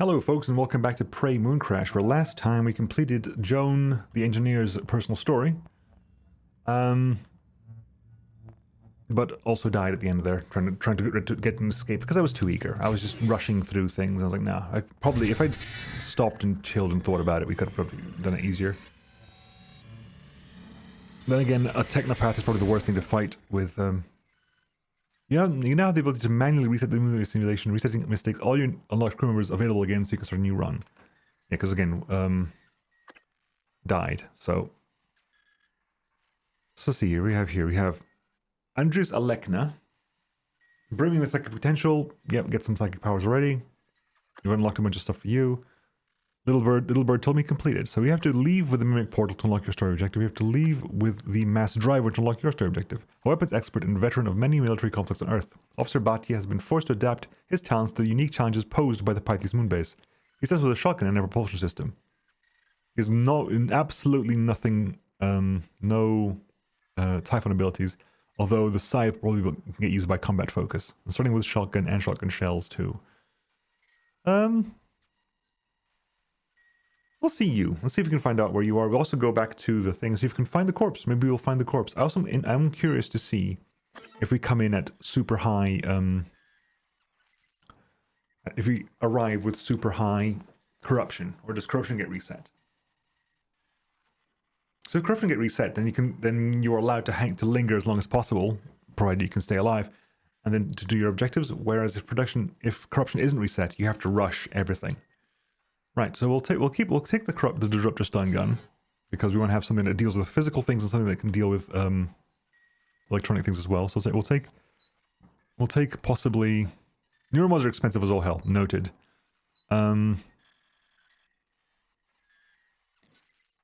Hello folks and welcome back to Prey Mooncrash, where last time we completed Joan, the engineer's personal story. But also died at the end there, trying to get an escape, because I was too eager. I was just rushing through things. I was like, nah, if I'd stopped and chilled and thought about it, we could have probably done it easier. Then again, a technopath is probably the worst thing to fight with. You now have the ability to manually reset the movie simulation, resetting mistakes, all your unlocked crew members available again so you can start a new run. Yeah, because again, died, so... So see here, we have Andres Alekna, brimming with psychic potential. Yep, get some psychic powers already. You've unlocked a bunch of stuff for you. Little Bird told me completed. So we have to leave with the Mimic Portal to unlock your story objective. We have to leave with the Mass Driver to unlock your story objective. A weapons expert and veteran of many military conflicts on Earth, Officer Bhatia has been forced to adapt his talents to the unique challenges posed by the Pythes moonbase. He says with a shotgun and a propulsion system. He has absolutely nothing, no Typhon abilities, although the scythe probably can get used by combat focus. And starting with shotgun and shotgun shells too. We'll see you. Let's see if we can find out where you are. We'll also go back to the thing, see if we can find the corpse. Maybe we'll find the corpse. I'm curious to see if we come in at super high, if we arrive with super high corruption, or does corruption get reset? So if corruption get reset, then you're allowed to linger as long as possible, provided you can stay alive, and then to do your objectives. Whereas if corruption isn't reset, you have to rush everything. Right, so we'll take the disruptor stun gun, because we want to have something that deals with physical things and something that can deal with electronic things as well. So we'll take possibly neuromods are expensive as all hell. Noted.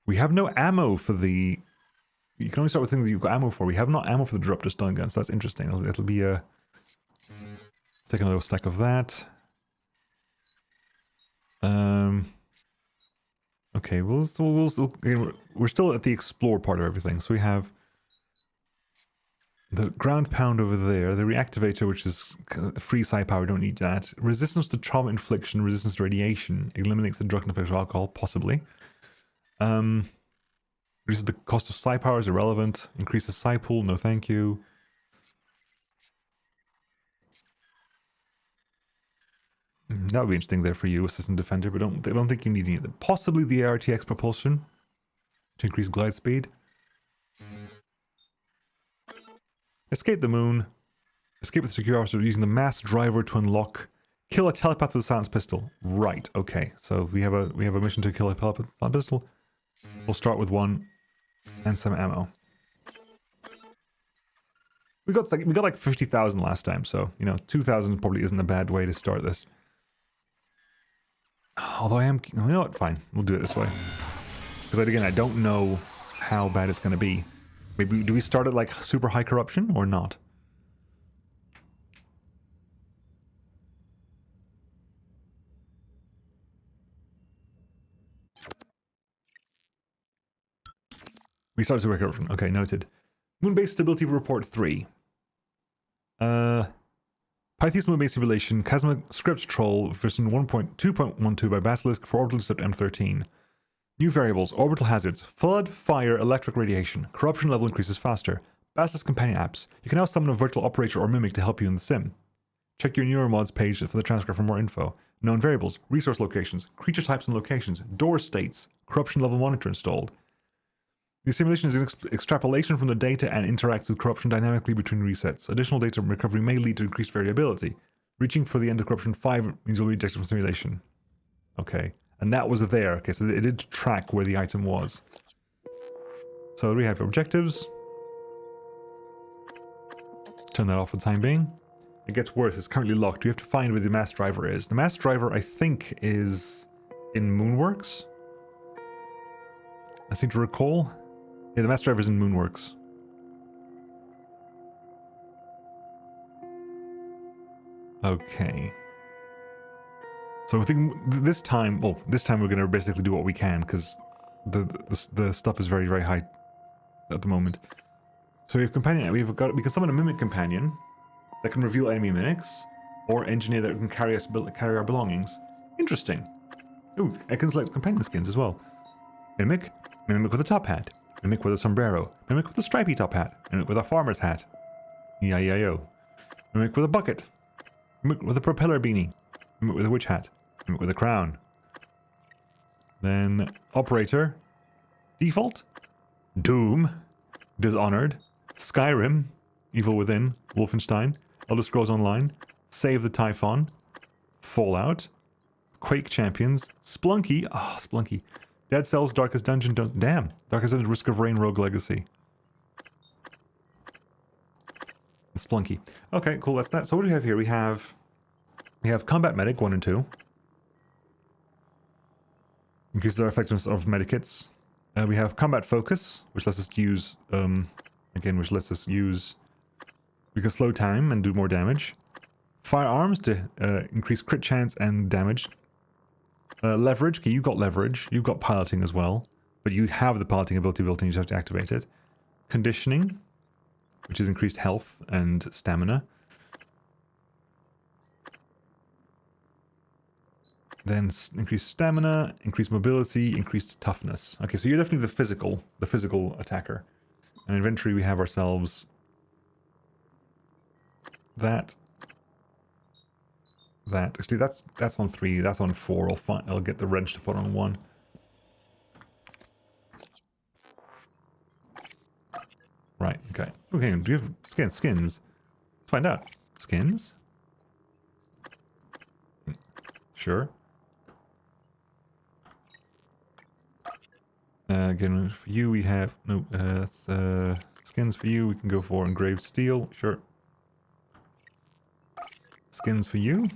We have no ammo for the. You can only start with things that you've got ammo for. We have not ammo for the disruptor stun gun, so that's interesting. It'll be a. Let's take another stack of that. Okay, we're still at the explore part of everything. So we have the ground pound over there, the reactivator, which is free psi power, don't need that. Resistance to trauma infliction, resistance to radiation, eliminates the drug effect of alcohol, possibly. Reduces the cost of psi power, is irrelevant. Increases psi pool, no thank you. That would be interesting there for you, Assistant Defender, but I don't think you need any of them. Possibly the ARTX propulsion to increase glide speed. Escape the moon. Escape with the secure officer using the Mass Driver to unlock. Kill a telepath with a silenced pistol. Right. Okay. So we have a mission to kill a telepath with a silenced pistol. We'll start with one and some ammo. We got like 50,000 last time, so 2,000 probably isn't a bad way to start this. Although you know what? Fine, we'll do it this way. Because again, I don't know how bad it's going to be. Maybe do we start at like super high corruption or not? We start super high corruption. Okay, noted. Moonbase Stability Report 3. Pythes Moonbase Simulation, KASMA Script Troll version 1.2.12 by Basilisk for Orbital Intercept M13. New variables, orbital hazards, flood, fire, electric radiation, corruption level increases faster, Basilisk companion apps. You can now summon a virtual operator or mimic to help you in the sim. Check your neuromods page for the transcript for more info. Known variables, resource locations, creature types and locations, door states, corruption level monitor installed. The simulation is an extrapolation from the data and interacts with corruption dynamically between resets. Additional data recovery may lead to increased variability. Reaching for the end of corruption 5 means you'll be ejected from simulation. Okay. And that was there. Okay, so it did track where the item was. So we have objectives. Turn that off for the time being. It gets worse. It's currently locked. We have to find where the Mass Driver is. The Mass Driver, I think, is in Moonworks. I seem to recall. Yeah, the Mass Driver is in Moonworks. Okay. So I think this time we're going to basically do what we can, because the stuff is very, very high at the moment. So we have companion. We can summon a mimic companion that can reveal enemy mimics, or engineer that can carry our belongings. Interesting. Ooh, I can select companion skins as well. Mimic. Mimic with a top hat. Mimic with a sombrero. Mimic with a stripy top hat. Mimic with a farmer's hat. E-I-E-I-O. Mimic with a bucket. Mimic with a propeller beanie. Mimic with a witch hat. Mimic with a crown. Then operator. Default. Doom. Dishonored. Skyrim. Evil Within. Wolfenstein. Elder Scrolls Online. Save the Typhon. Fallout. Quake Champions. Splunky. Ah, Splunky. Dead Cells, Darkest Dungeon, damn. Darkest Dungeon, Risk of Rain, Rogue Legacy. Splunky. Okay, cool, that's that. So what do we have here? We have Combat Medic 1 and 2. Increases our effectiveness of medikits. We have Combat Focus, which lets us use, we can slow time and do more damage. Firearms to increase crit chance and damage. Leverage, okay, you got leverage, you've got piloting as well, but you have the piloting ability built in, you just have to activate it. Conditioning, which is increased health and stamina. Then increased stamina, increased mobility, increased toughness. Okay, so you're definitely the physical attacker. And in inventory we have ourselves that. Actually, that's on 3. That's on 4. I'll get the wrench to put on 1. Right. Okay. Okay. Do you have skins? Let's find out. Skins. Sure. Again, for you we have no. That's skins for you. We can go for engraved steel. Sure. Skins for you.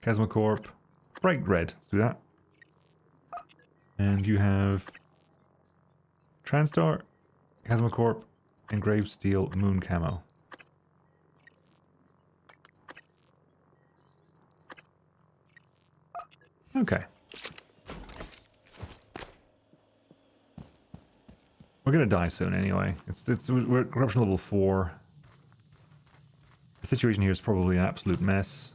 KASMA Corp, bright red, let's do that. And you have TranStar, KASMA Corp, engraved steel, moon camo. Okay. We're gonna die soon anyway. We're at corruption level 4. The situation here is probably an absolute mess.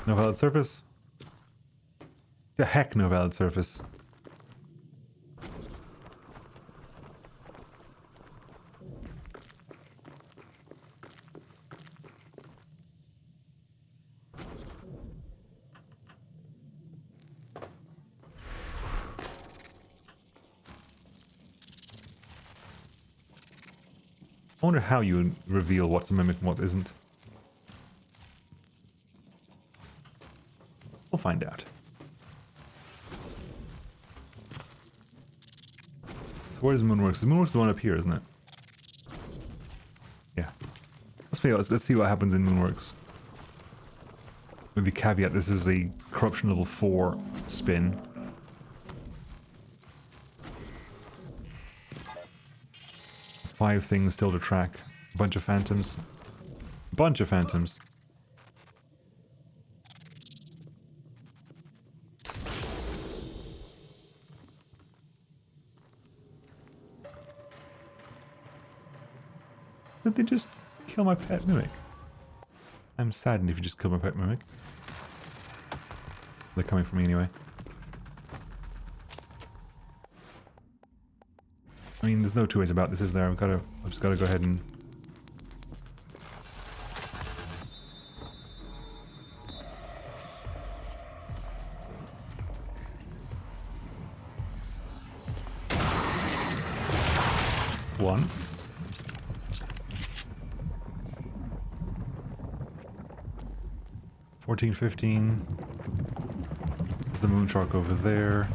No valid surface? The heck no valid surface. I wonder how you reveal what's a mimic and what isn't. We'll find out. So where's Moonworks? Moonworks is the one up here, isn't it? Yeah. Let's see what happens in Moonworks. With the caveat, this is a corruption level 4 spin. Five things still to track. A bunch of phantoms. A bunch of phantoms. Did they just kill my pet mimic? I'm saddened if you just killed my pet mimic. They're coming for me anyway. I mean, there's no two ways about this, is there? I've just gotta go ahead and... One. $14, $15. There's the moon shark over there.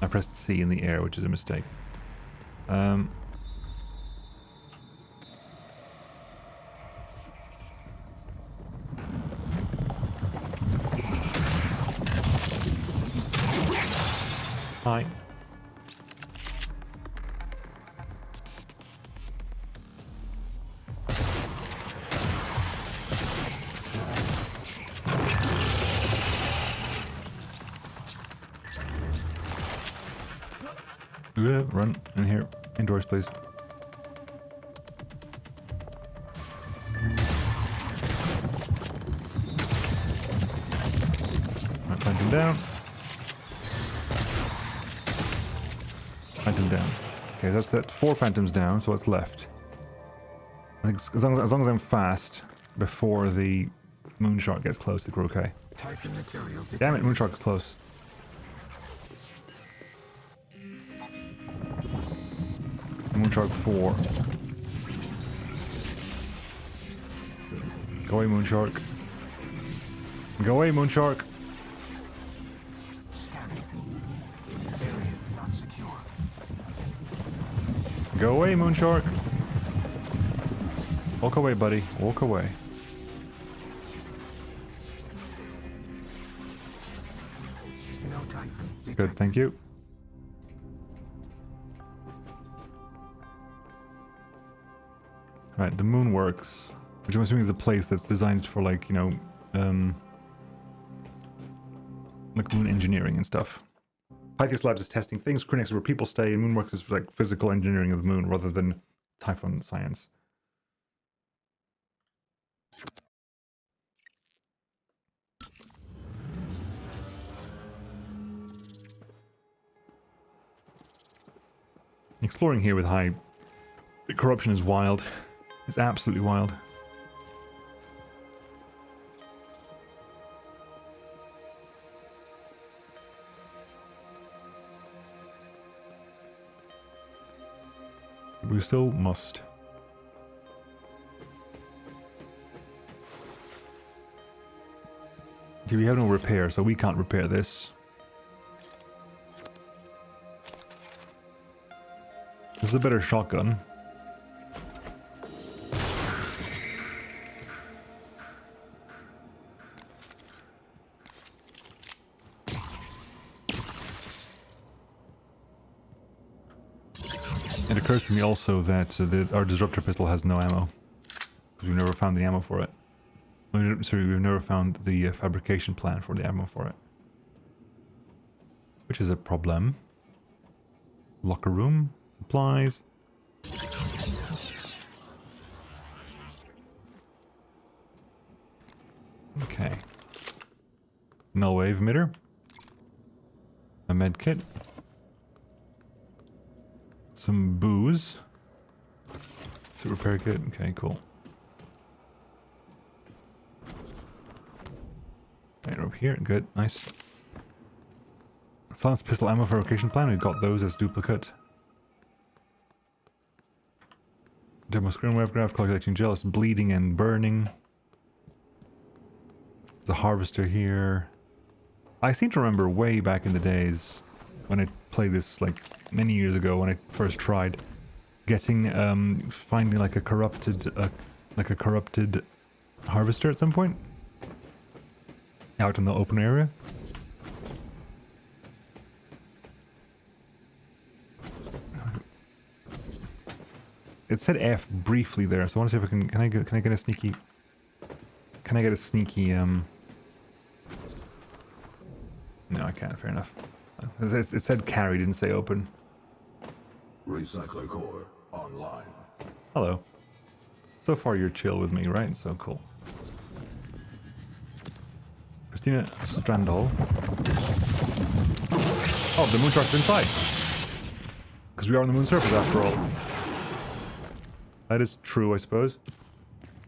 I pressed C in the air, which is a mistake. Hi. Run in here. Indoors, please. Right, phantom down. Phantom down. Okay, that's that. 4 phantoms down, so what's left? I think as long as I'm fast before the moonshark gets close, I think we're okay. Damn it, moonshark is close. Moonchark 4. Go away, Moonchark. Go away, Moonchark. Go away, Moonchark. Walk away, buddy. Walk away. Good, thank you. Right, the moon works, which I'm assuming is a place that's designed for, like, you know, like moon engineering and stuff. Pythias Labs is testing things, Crinax is where people stay, and Moonworks is like physical engineering of the moon rather than Typhon science. Exploring here with high... The corruption is wild. It's absolutely wild. We still must. See, we have no repair, so we can't repair this. This is a better shotgun. It occurs to me also that our disruptor pistol has no ammo, because we've never found the ammo for it. Sorry, we've never found the fabrication plan for the ammo for it, which is a problem. Locker room, supplies. Okay. Null wave emitter. A med kit. Some booze. Suit repair kit. Okay, cool. Right over here. Good. Nice. Silence pistol ammo fabrication plan. We've got those as duplicate. Demo screen wave graph, calculating gel. It's bleeding and burning. There's a harvester here. I seem to remember way back in the days when I played this, like many years ago when I first tried, getting finding like a corrupted harvester at some point out in the open area. It said F briefly there, so I want to see if I can I get a sneaky no, I can't, fair enough. It said carry, didn't say open. Recycler core online. Hello. So far you're chill with me, right? So cool. Christina Strandall. Oh, the Moonchark's inside. Because we are on the moon surface after all. That is true, I suppose.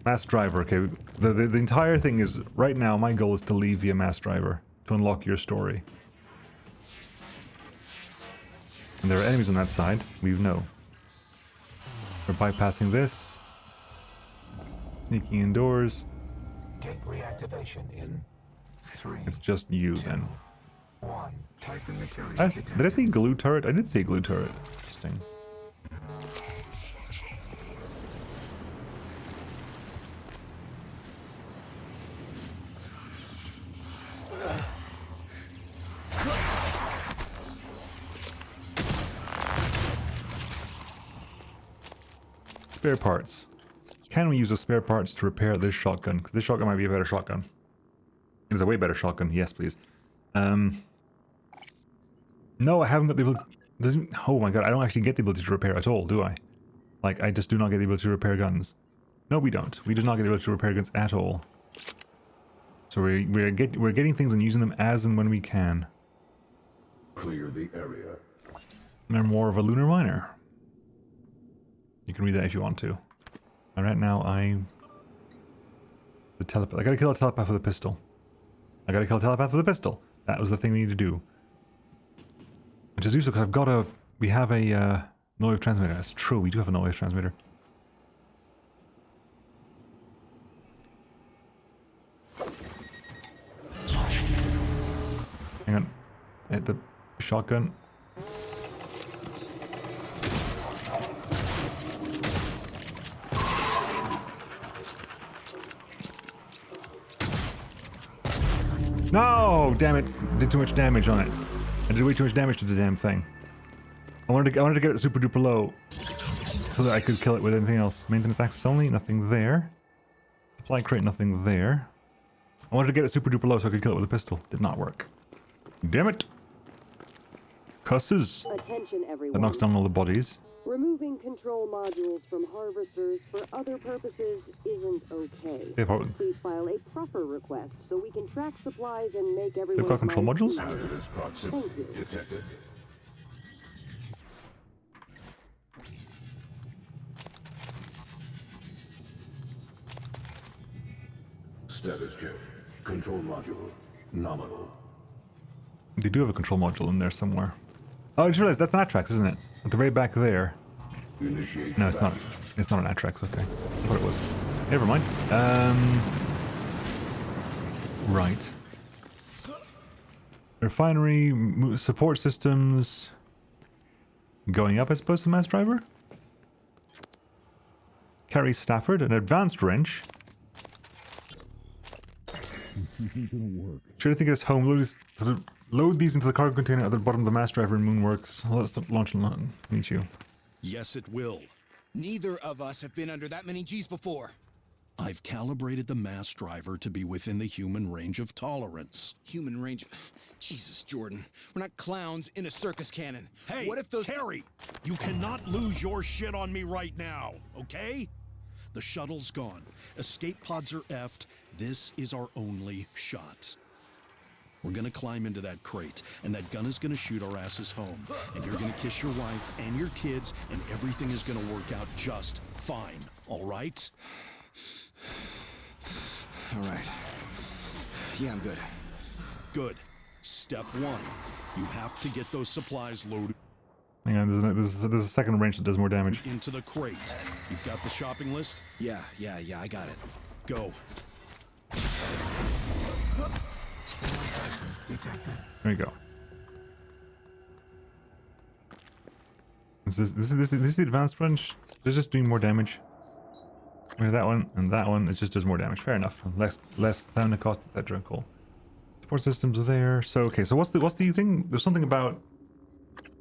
Mass driver, okay. The entire thing is, right now, my goal is to leave via mass driver to unlock your story. And there are enemies on that side, we know. We're bypassing this. Sneaking indoors. Gate reactivation in 3. It's just you 2, then. 1. Typhon material Did I say glue turret? I did say glue turret. Interesting. Spare parts. Can we use the spare parts to repair this shotgun? Because this shotgun might be a better shotgun. It is a way better shotgun. Yes, please. No, I haven't got the ability. Doesn't... Oh my god, I don't actually get the ability to repair at all, do I? Like, I just do not get the ability to repair guns. No, we don't. We do not get the ability to repair guns at all. So we're getting things and using them as and when we can. Clear the area. They're more of a lunar miner. You can read that if you want to. And right now I gotta kill a telepath with a pistol. I gotta kill a telepath with a pistol. That was the thing we need to do. Which is useful because we have a no-wave transmitter. That's true, we do have a no-wave transmitter. Hang on. Hit the shotgun. No! Damn it. Did too much damage on it. I did way too much damage to the damn thing. I wanted to get it super duper low so that I could kill it with anything else. Maintenance access only, nothing there. Supply crate, nothing there. I wanted to get it super duper low so I could kill it with a pistol. Did not work. Damn it. Cusses. Attention everyone. That knocks down all the bodies. Removing control modules from harvesters for other purposes isn't okay. Please file a proper request so we can track supplies and make everyone. They've got control modules? Hazardous proximity detected. Status check. Control module. Nominal. They do have a control module in there somewhere. Oh, I just realized that's an Atrax, isn't it? At the very back there. Initiate. No, it's not. It's not an Atrax. Okay, I thought it was. Never mind. Right. Refinery support systems. Going up, I suppose, for the mass driver. Carry Stafford, an advanced wrench. Should I think it's home? Load these into the cargo container at the bottom of the mass driver in Moonworks. Let's launch and meet you. Yes, it will. Neither of us have been under that many G's before. I've calibrated the mass driver to be within the human range of tolerance. Human range... Jesus, Jordan. We're not clowns in a circus cannon. Hey, what if those... Harry! You cannot lose your shit on me right now, okay? The shuttle's gone. Escape pods are effed. This is our only shot. We're gonna climb into that crate, and that gun is gonna shoot our asses home. And you're gonna kiss your wife and your kids, and everything is gonna work out just fine, all right? All right. Yeah, I'm good. Good. Step one. You have to get those supplies loaded Hang on, there's a second wrench that does more damage. into the crate. You've got the shopping list? Yeah, I got it. Go. There you go. This is the advanced wrench. They're just doing more damage. Where that one and that one, it just does more damage. Fair enough. Less stamina cost, etc. Cool. Support systems are there. So okay, so what's the thing? There's something about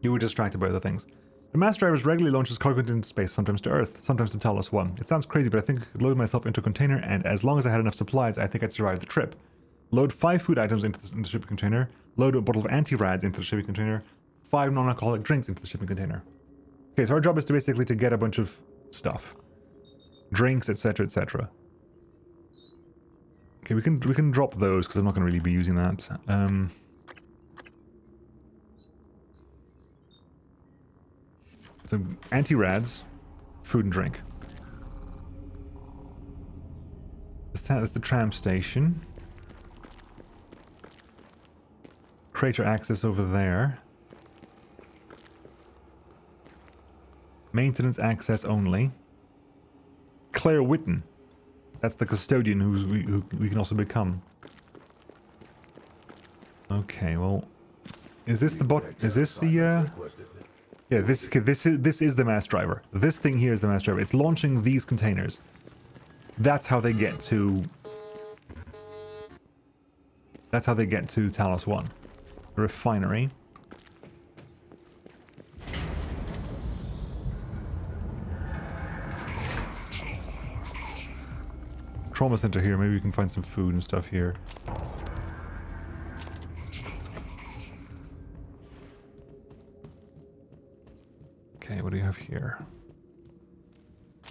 you were distracted by other things. The mass drivers regularly launches cargo into space, sometimes to Earth, sometimes to Talos 1. It sounds crazy, but I think I could load myself into a container, and as long as I had enough supplies, I think I'd survive the trip. Load 5 food items into the shipping container, load a bottle of anti-rads into the shipping container, 5 non-alcoholic drinks into the shipping container. Okay, so our job is to basically to get a bunch of stuff. Drinks, etc, etc. Okay, we can drop those, because I'm not going to really be using that. So, anti-rads, food and drink. That's the tram station. Crater access over there. Maintenance access only. Claire Witten. That's the custodian who we can also become. Okay, well, is this the bot? Is this the? Yeah, this is the mass driver. This thing here is the mass driver. It's launching these containers. That's how they get to. That's how they get to Talos 1. The refinery. Trauma center here. Maybe we can find some food and stuff here. have here?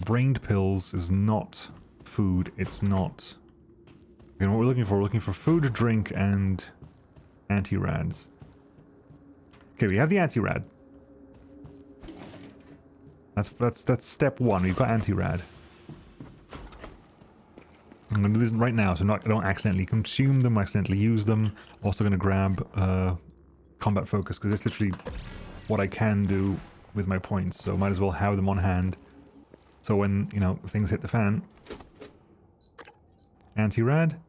Brained pills is not food. It's not... You know what we're looking for? We're looking for food, drink, and anti-rads. Okay, we have the anti-rad. That's step one. We've got anti-rad. I'm going to do this right now, so I don't accidentally consume them, accidentally use them. Also going to grab combat focus, because it's literally what I can do with my points, so might as well have them on hand. So when, you know, things hit the fan. Anti-rad.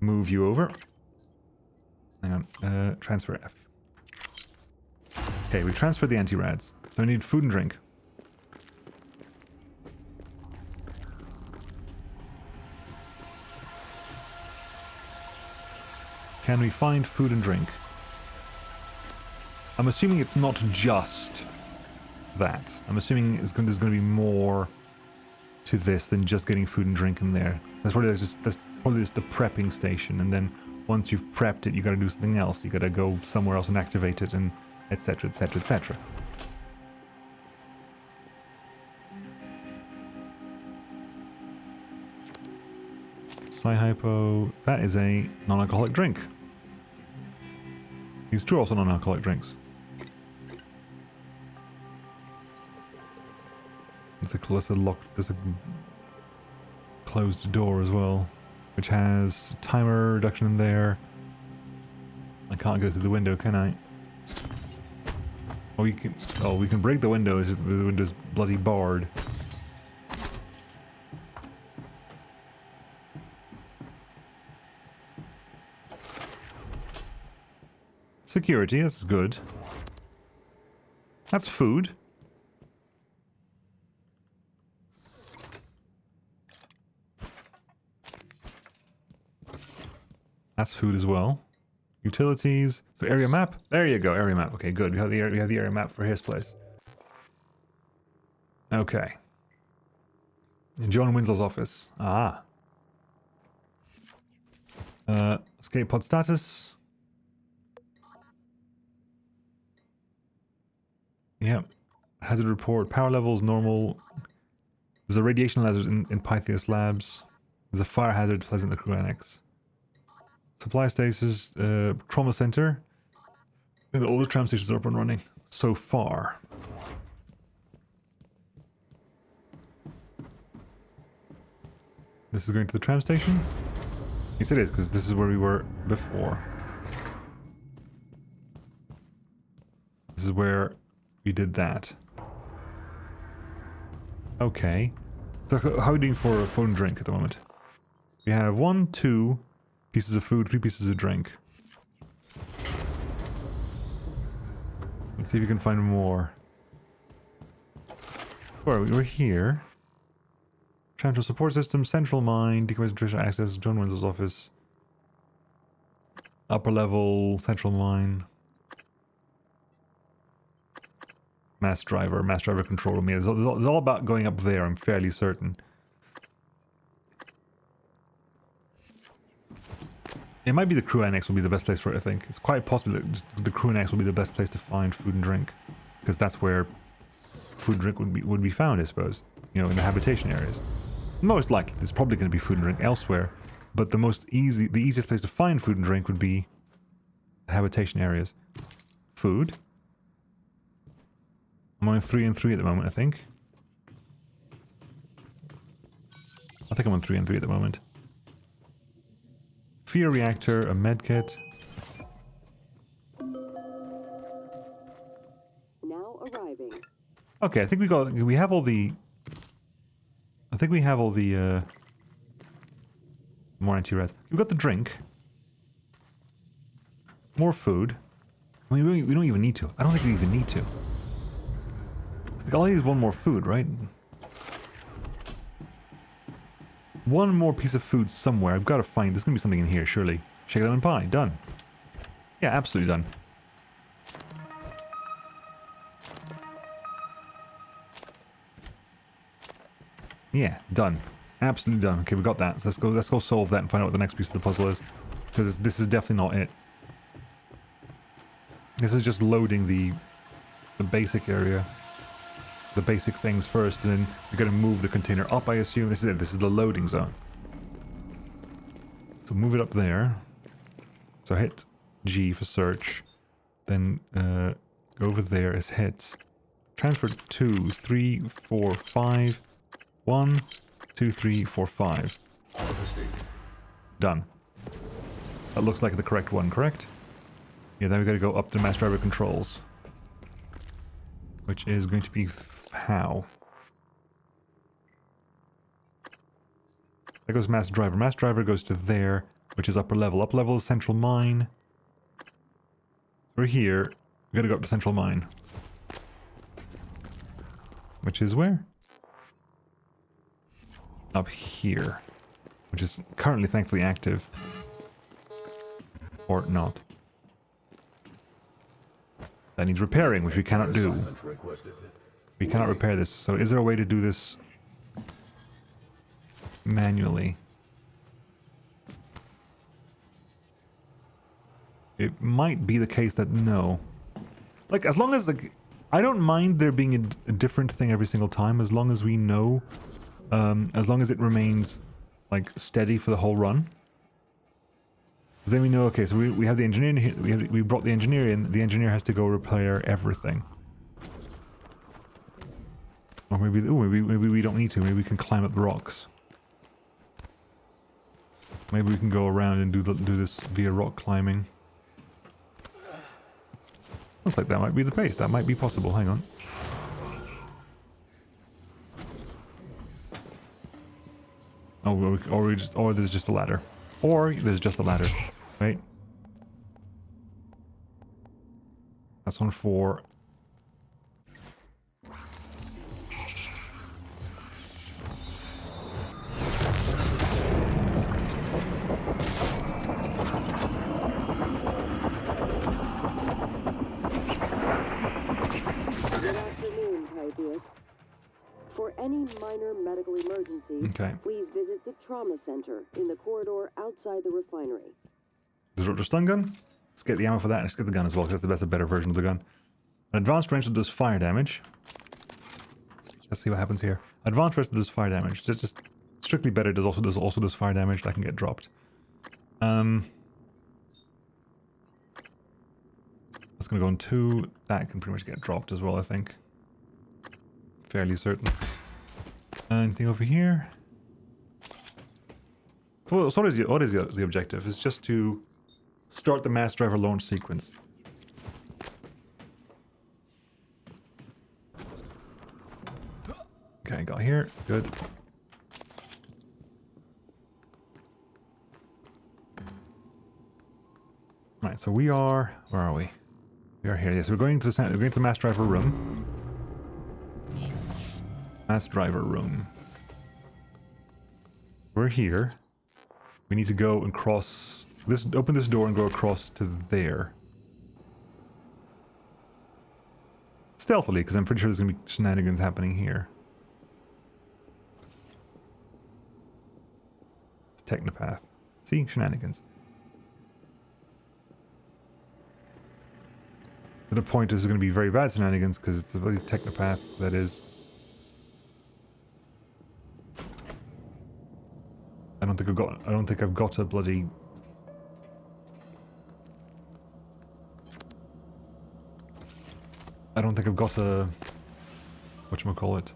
Move you over. Hang on. Transfer F. Okay, we transferred the anti-rads. So I need food and drink. Can we find food and drink? I'm assuming it's not just that. I'm assuming there's going to be more to this than just getting food and drink in there. That's probably just the prepping station, and then once you've prepped it, you got to do something else. You got to go somewhere else and activate it, and etc., etc., etc. Sci-Hypo, that is a non-alcoholic drink. These two are also non-alcoholic drinks. There's a closed door as well, which has timer reduction in there. I can't go through the window, can I? Oh, we can break the window. The window's bloody barred. Security, that's good. That's food. That's food as well. Utilities. So area map. There you go, area map. Okay, good. We have the area map for his place. Okay. In John Winslow's office. Ah. Escape pod status. Yep. Hazard report. Power levels normal. There's a radiation hazard in Pythias Labs. There's a fire hazard present in the crew annex. Supply stasis, trauma center. And all the tram stations are up and running so far. This is going to the tram station? Yes, it is, because this is where we were before. This is where we did that. Okay. So how are we doing for a phone and drink at the moment? We have 1, 2 pieces of food, 3 pieces of drink. Let's see if we can find more. Where we're here. Transfer support system, central mine, decommissioned nutrition access, John Winslow's office. Upper level, central mine. Mass driver control room. Yeah, it's all about going up there, I'm fairly certain. It might be the crew annex will be the best place for it, I think. It's quite possible that the crew annex will be the best place to find food and drink. Because that's where food and drink would be found, I suppose. You know, in the habitation areas. Most likely, there's probably going to be food and drink elsewhere. But the easiest place to find food and drink would be the habitation areas. Food. I'm on 3 and 3 at the moment, I think. I think I'm on 3 and 3 at the moment. Fear reactor, a medkit. Now arriving. Okay, I think we have all the more anti-red. We've got the drink. More food. I mean, we don't even need to. I don't think we even need to. I think all I need is one more food, right? One more piece of food somewhere. I've got to find. There's going to be something in here, surely. Shake lemon pie. Done. Yeah, absolutely done. Yeah, done. Absolutely done. Okay, we got that. So let's go solve that and find out what the next piece of the puzzle is. Because this is definitely not it. This is just loading the basic area. the basic things first, and then you're going to move the container up, I assume. This is it. This is the loading zone. So move it up there. So hit G for search. Then go over there as hit. Transfer 2, 3, 4, 5. 1, 2, 3, 4, 5. Done. That looks like the correct one, correct? Yeah, then we got to go up to mass driver controls. Which is going to be how? There goes mass driver. Mass driver goes to there, which is upper level. Upper level is central mine. We're here. We got to go up to central mine. Which is where? Up here. Which is currently, thankfully, active. Or not. That needs repairing, which we cannot do. We cannot repair this. So is there a way to do this manually? It might be the case that no. Like, as long as, like, I don't mind there being a different thing every single time, as long as we know, as long as it remains, like, steady for the whole run. Then we know, okay, so we have the engineer in here, we brought the engineer in, the engineer has to go repair everything. Or maybe, ooh, maybe we don't need to, maybe we can climb up the rocks. Maybe we can go around and do this via rock climbing. Looks like that might be the case, that might be possible, hang on. Oh, or there's just a ladder. Or there's just a ladder. Right? That's one for... Good afternoon, Pythias. For any minor medical emergencies, please visit the trauma center in the corridor outside the refinery. There's a stun gun. Let's get the ammo for that, and let's get the gun as well, because that's a better version of the gun. An advanced range that does fire damage. Let's see what happens here. Advanced range that does fire damage. Just strictly better does also does fire damage. That can get dropped. That's gonna go on 2. That can pretty much get dropped as well, I think. Fairly certain. Anything over here? Well, so what is the objective? It's just to start the mass driver launch sequence. Okay, got here. Good. Right, so we are... Where are we? We are here. Yes, we're going to the mass driver room. Mass driver room. We're here. We need to go and cross this, open this door and go across to there. Stealthily, because I'm pretty sure there's gonna be shenanigans happening here. Technopath. See? Shenanigans. To the point is going to be very bad shenanigans, because it's a very technopath that is... I don't think I've got a bloody... I don't think I've got a... whatchamacallit?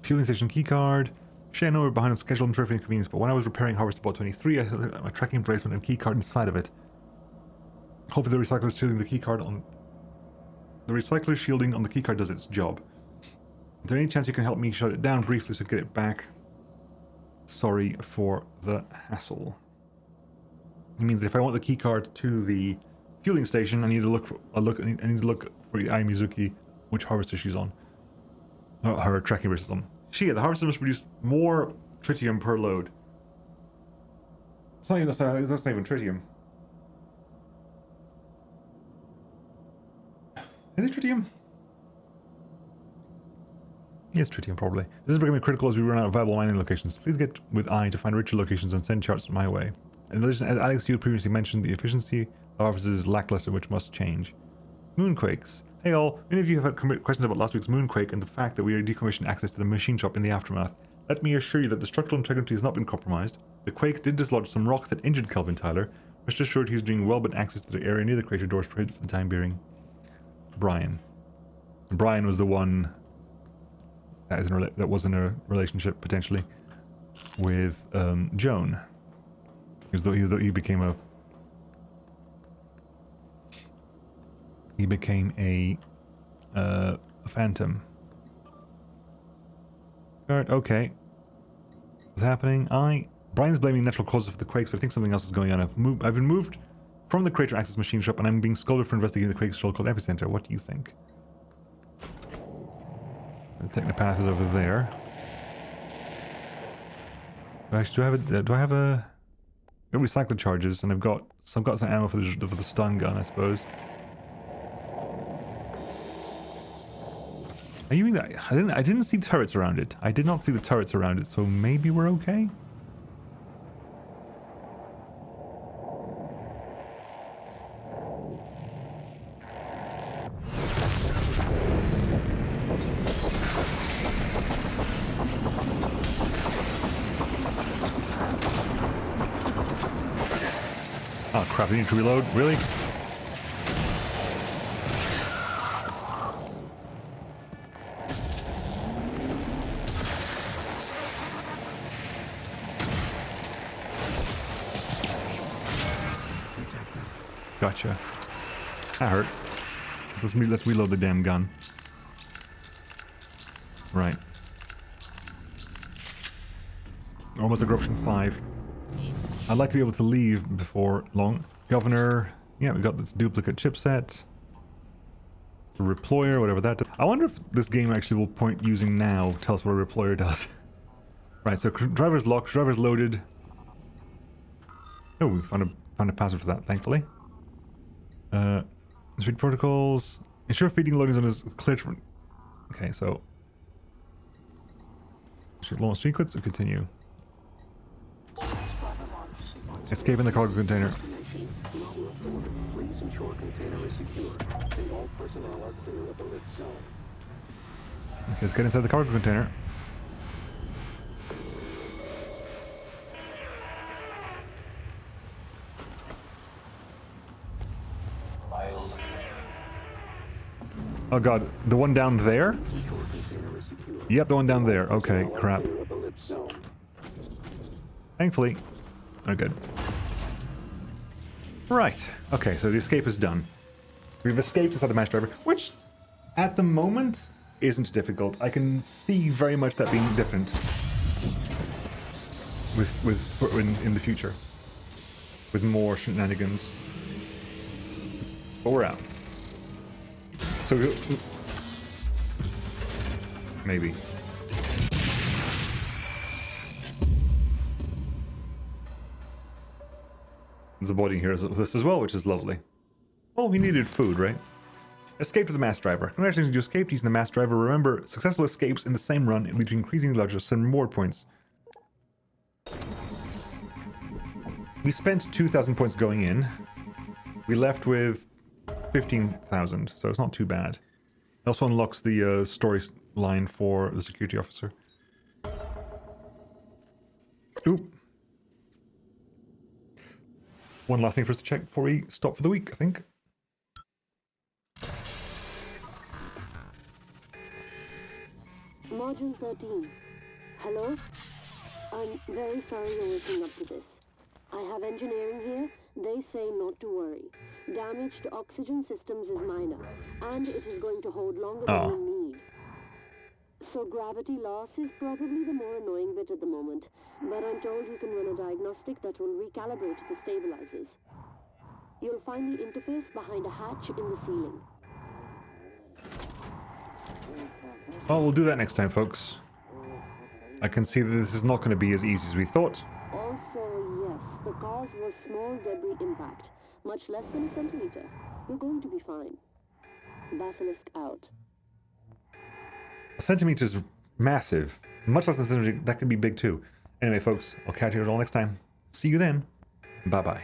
Fueling station keycard. Shane, we're behind on schedule and terrific inconvenience, but when I was repairing Harvester Bot 23, I had my tracking placement and keycard inside of it. Hopefully the recycler shielding the keycard on... The recycler shielding on the keycard does its job. Is there any chance you can help me shut it down briefly so I get it back? Sorry for the hassle. It means that if I want the keycard to the fueling station, I need to look for I need to look for the Ai Mizuki, which harvester she's on. Her tracking bracelet on. The harvester must produce more tritium per load. It's not even, that's not even tritium. Is it tritium? Yes, tritium, probably. This is becoming critical as we run out of viable mining locations. Please get with I to find richer locations and send charts my way. In addition, as Alex, you previously mentioned, the efficiency of harvesters is lackluster, which must change. Moonquakes. Hey all, many of you have had questions about last week's moonquake and the fact that we are decommissioned access to the machine shop in the aftermath. Let me assure you that the structural integrity has not been compromised. The quake did dislodge some rocks that injured Kelvin Tyler. Rest assured he is doing well, but access to the area near the crater door is prohibited for the time being. Brian. Brian was the one that was in a relationship, potentially, with Joan. He became a... He became a phantom. Alright, okay. What's happening? Brian's blaming natural causes for the quakes, but I think something else is going on. I've been moved from the crater access machine shop, and I'm being scolded for investigating the quake control called Epicenter. What do you think? The technopath is over there. Actually, do I have a... I've got recycled charges, and I've got some ammo for the stun gun, I suppose. Are you mean that? I didn't see turrets around it. I did not see the turrets around it, so maybe we're okay? Oh crap, I need to reload? Really? Gotcha. That hurt. Let's reload the damn gun. Right. Almost at Corruption 5. I'd like to be able to leave before long. Governor. Yeah, we got this duplicate chipset. The reployer, whatever that does. I wonder if this game actually will point using now. Tell us what a reployer does. Right, so driver's locked, driver's loaded. Oh, we found a password for that, thankfully. Street protocols. Ensure feeding loading zone is clear. Okay, so should launch sequence or continue. Escape in the cargo container. Please ensure container is secure and all personnel are clear of the lift zone. Okay, let's get inside the cargo container. Oh god, the one down there? Yep, the one down there. Okay, crap. Thankfully. Oh, good. Right. Okay, so the escape is done. We've escaped inside the mass driver, which, at the moment, isn't difficult. I can see very much that being different in the future. With more shenanigans. But we're out. So maybe. There's a body here with this as well, which is lovely. Well, we needed food, right? Escape with the mass driver. Congratulations, you escaped using the mass driver. Remember, successful escapes in the same run lead to increasingly larger reward points. We spent 2,000 points going in. We left with 15,000, so it's not too bad. It also unlocks the story line for the security officer. Oop. One last thing for us to check before we stop for the week, I think. Module 13. Hello? I'm very sorry you're waking up to this. I have engineering here. They say not to worry. Damage to oxygen systems is minor, and it is going to hold longer than you need. So gravity loss is probably the more annoying bit at the moment, but I'm told you can run a diagnostic that will recalibrate the stabilizers. You'll find the interface behind a hatch in the ceiling. Well, we'll do that next time, folks. I can see that this is not going to be as easy as we thought. Also, yes, the cause was small debris impact, much less than a centimeter. You're going to be fine. Basilisk out. A centimeter is massive. Much less than a centimeter, that could be big too. Anyway, folks, I'll catch you all next time. See you then. Bye-bye.